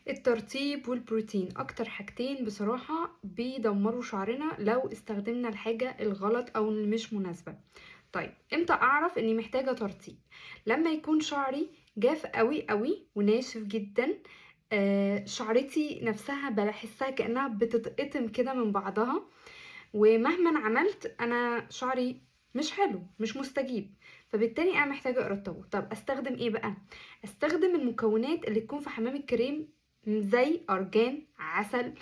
الترطيب والبروتين اكتر حاجتين بصراحة بيدمروا شعرنا لو استخدمنا الحاجة الغلط او اللي مش مناسبة. طيب امتى اعرف اني محتاجة ترطيب؟ لما يكون شعري جاف قوي قوي وناشف جدا. شعرتي نفسها بحسها كأنها بتتقطم كده من بعضها، ومهما عملت انا شعري مش حلو، مش مستجيب. فبالتالي انا محتاجه ارطبه. طب استخدم ايه بقى؟ استخدم المكونات اللي تكون في حمام الكريم، زي ارجان، عسل،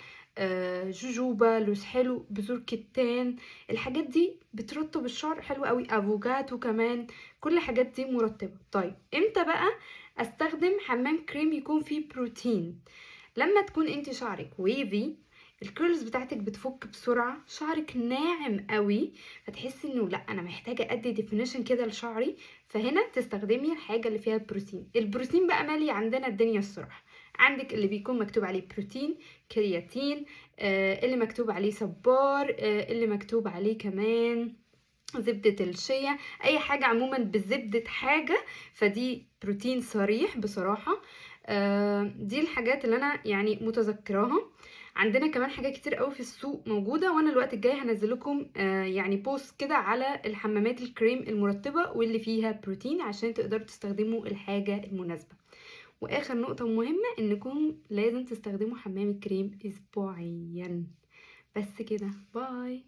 جوجوبا، لوز حلو، بذور كتان. الحاجات دي بترطب الشعر حلو قوي، افوكاتو كمان. كل الحاجات دي مرطبه. طيب امتى بقى استخدم حمام كريم يكون فيه بروتين؟ لما تكون انت شعرك ويفي، الكيرلز بتاعتك بتفك بسرعه، شعرك ناعم قوي، فتحسي انه لا انا محتاجه ادي ديفينيشن كده لشعري. فهنا تستخدمي الحاجه اللي فيها بروتين. البروتين بقى مالي عندنا الدنيا الصراحه. عندك اللي بيكون مكتوب عليه بروتين، كرياتين، اللي مكتوب عليه صبار، اللي مكتوب عليه كمان زبدة الشيا. اي حاجة عموما بزبدة حاجة فدي بروتين صريح بصراحة. دي الحاجات اللي انا يعني متذكراها. عندنا كمان حاجات كتير قوي في السوق موجودة، وانا الوقت الجاي هنزل لكم يعني بوست كده على الحمامات الكريم المرطبة واللي فيها بروتين عشان تقدروا تستخدموا الحاجة المناسبة. واخر نقطة مهمة، انكم لازم تستخدموا حمام الكريم اسبوعيا. بس كده، باي.